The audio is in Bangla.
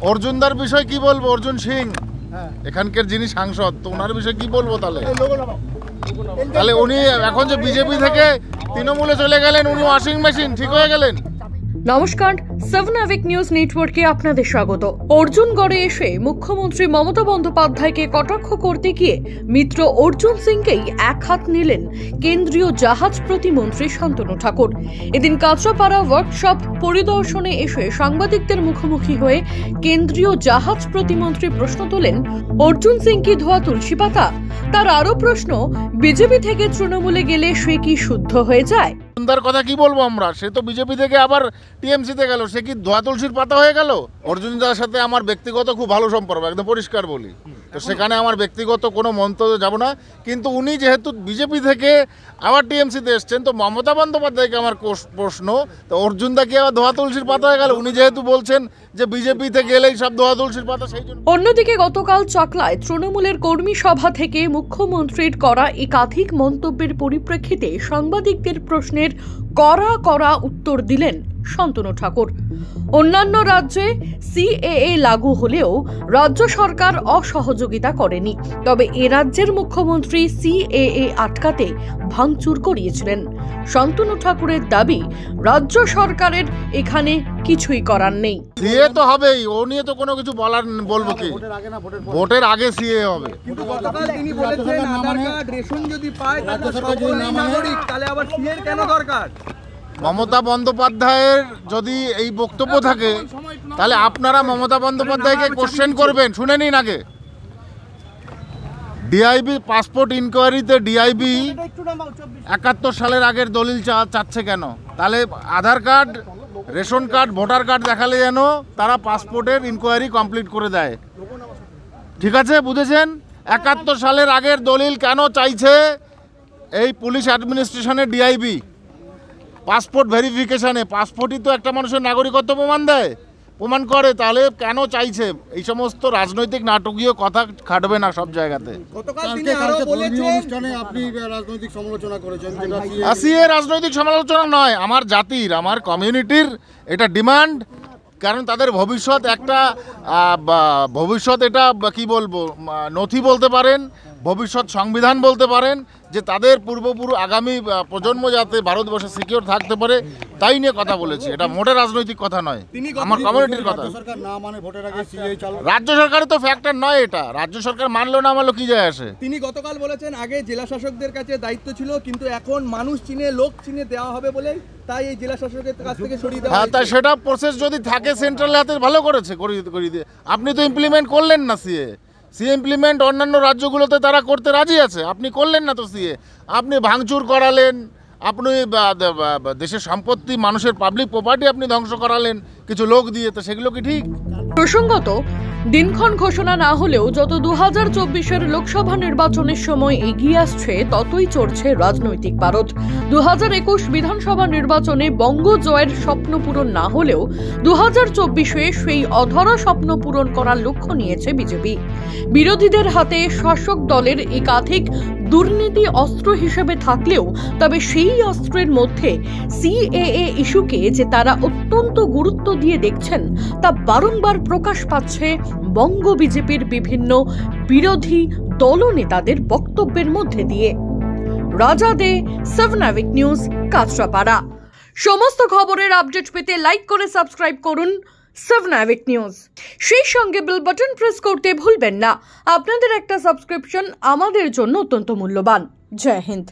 অর্জুনদার বিষয় কি বলবো? অর্জুন সিং এখানকার যিনি সাংসদ, তো ওনার বিষয়ে কি বলবো? তাহলে উনি এখন যে বিজেপি থেকে তৃণমূলে চলে গেলেন, উনি ওয়াশিং মেশিন ঠিক হয়ে গেলেন। নমস্কার, 7 আভিক নিউজ নেটওয়ার্কে আপনাদের স্বাগত। অর্জুনগড়ে এসে মুখ্যমন্ত্রী মমতা বন্দ্যোপাধ্যায়কে কটাক্ষ করতে গিয়ে মিত্র অর্জুন সিংকেই এক হাত নিলেন কেন্দ্রীয় জাহাজ প্রতিমন্ত্রী শান্তনু ঠাকুর। এদিন কাঁচরাপাড়া ওয়ার্কশপ পরিদর্শনে এসে সাংবাদিকদের মুখোমুখি হয়ে কেন্দ্রীয় জাহাজ প্রতিমন্ত্রী প্রশ্ন তোলেন, অর্জুন সিং কি ধোয়া তুলসী পাতা? তার আরো প্রশ্ন, বিজেপি থেকে তৃণমূলে গেলে সে কি শুদ্ধ হয়ে যায়? অর্জুনদার কথা কি বলবো আমরা? সে তো বিজেপি থেকে আবার টিএমসিতে গেল, সে কি ধোয়া তুলসীর পাতা হয়ে গেল? অর্জুনদার সাথে আমার ব্যক্তিগত খুব ভালো সম্পর্ক, একদম পরিষ্কার বলি, তো সেখানে আমার ব্যক্তিগত কোনো মন্তব্য যাব না। কিন্তু উনি যেহেতু বিজেপি থেকে আবার টিএমসিতে এসছেন, তো মমতা বন্দ্যোপাধ্যায়কে আমার প্রশ্ন, তো অর্জুনদা কি আবার ধোয়া তুলসীর পাতা হয়ে গেল? উনি যেহেতু বলছেন যে বিজেপিতে গেলেই সব ধোয়া তুলসীর পাতা, সেই জন্য। অন্যদিকে গতকাল চাকলায় তৃণমূলের কর্মী সভা থেকে মুখ্যমন্ত্রীর করা একাধিক মন্তব্যের পরিপ্রেক্ষিতে সাংবাদিকদের প্রশ্নের কড়া উত্তর দিলেন শান্তনু ঠাকুর। অন্যান্য রাজ্যে সিএএ লাগু হলেও রাজ্য সরকার অসহযোগিতা করেনি, তবে এ রাজ্যের মুখ্যমন্ত্রী সিএএ আটকাতে ভাঙচুর করিয়েছিলেন। শান্তনু ঠাকুরের দাবি, রাজ্য সরকারের এখানে কিছুই করার নেই। সিএ তো হবেই, ও নিয়ে তো কোনো কিছু বলবো কি? ভোটের আগে সিএ হবে। কিন্তু গতকাল তিনি বলেছেন আধার কার্ড রেশন যদি পায় তাহলে নাগরিক, তাহলে আবার সিএ কেন দরকার? মমতা বন্দ্যোপাধ্যায়ের যদি এই বক্তব্য থাকে, তাহলে আপনারা মমতা বন্দ্যোপাধ্যায়কে কোশ্চেন করবেন। শুনে নিন আগে, ডিআইবি পাসপোর্ট ইনকোয়ারিতে ডিআইবি 71 সালের আগের দলিল চাচ্ছে কেন? তাহলে Aadhaar card, ration card, voter card দেখালে যেন তারা পাসপোর্টের ইনকোয়ারি কমপ্লিট করে দেয়। ঠিক আছে, বুঝেছেন? 71 সালের আগের দলিল কেন চাইছে এই পুলিশ অ্যাডমিনিস্ট্রেশনের ডিআইবি? পাসপোর্ট ভেরিফিকেশনে, পাসপোর্টই তো একটা মানুষের নাগরিকত্ব প্রমাণ করে, তাহলে কেন চাইছে? এই সমস্ত রাজনৈতিক নাটকীয় কথা খাটবে না সব জায়গাতে। সিএ রাজনৈতিক সমালোচনা নয়, আমার জাতির, আমার কমিউনিটির এটা ডিমান্ড। কারণ তাদের ভবিষ্যৎ এটা কি বলবো, নথি বলতে পারেন, ভবিষ্যৎ সংবিধান বলতে পারেন, যে তাদের আগামী প্রজন্ম যাতে ভারতবর্ষে সিকিউর থাকতে পারে, তাই নিয়ে কথা বলেছি। এটা মোটে রাজনৈতিক কথা নয়, আমার কমিউনিটির কথা। রাজ্য সরকারের তো ফ্যাক্টর নয় এটা, রাজ্য সরকার মানলো না মানলো কি যায় আসে। তিনি গতকাল বলেছেন আগে জেলা শাসকদের কাছে দায়িত্ব ছিল, কিন্তু এখন মানুষ চিনে, লোক চিনে দেওয়া হবে বলে তাই এই জেলা শাসকের কাছ থেকে সরিয়ে দেওয়া। হ্যাঁ, তাই সেটা প্রসেস যদি থাকে সেন্ট্রাল হাতে ভালো করেছে, করিয়ে দিয়ে। আপনি তো ইমপ্লিমেন্ট করলেন না সিএ ইমপ্লিমেন্ট অন্যান্য রাজ্যগুলোতে তারা করতে রাজি আছে, আপনি করলেন না তো সিএ। আপনি ভাঙচুর করালেন, আপনি দেশের সম্পত্তি, মানুষের পাবলিক প্রপার্টি আপনি ধ্বংস করালেন কিছু লোক দিয়ে, তো সেগুলো কি ঠিক? প্রসঙ্গত, দিনক্ষণ ঘোষণা না হলেও যত 2024-এর লোকসভা নির্বাচনের সময় এগিয়ে আসছে, ততই চড়ছে রাজনৈতিক পারদ। 2021 বিধানসভা নির্বাচনে বঙ্গ জয়ের স্বপ্ন পূরণ না হলেও 2024-এ সেই অধরা স্বপ্ন পূরণ করার লক্ষ্য নিয়েছে বিজেপি। বিরোধীদের হাতে শাসক দলের একাধিক দুর্নীতি অস্ত্র হিসেবে থাকলেও, তবে সেই অস্ত্রের মধ্যে সিএএ ইস্যুকে যে তারা অত্যন্ত গুরুত্ব দিয়ে দেখছেন, তা বারংবার প্রকাশ পাচ্ছে বঙ্গ বিজেপির বিভিন্ন বিরোধী দলনেতাদের বক্তব্যের মধ্যে দিয়ে। রাজা দে, 7 আভিক নিউজ, কাঁচরাপাড়া। সমস্ত খবরের আপডেট পেতে লাইক করে সাবস্ক্রাইব করুন 7 আভিক নিউজ। সেই সঙ্গে বেল বাটন প্রেস করতে ভুলবেন না। আপনাদের একটা সাবস্ক্রিপশন আমাদের জন্য অত্যন্ত মূল্যবান। জয় হিন্দ।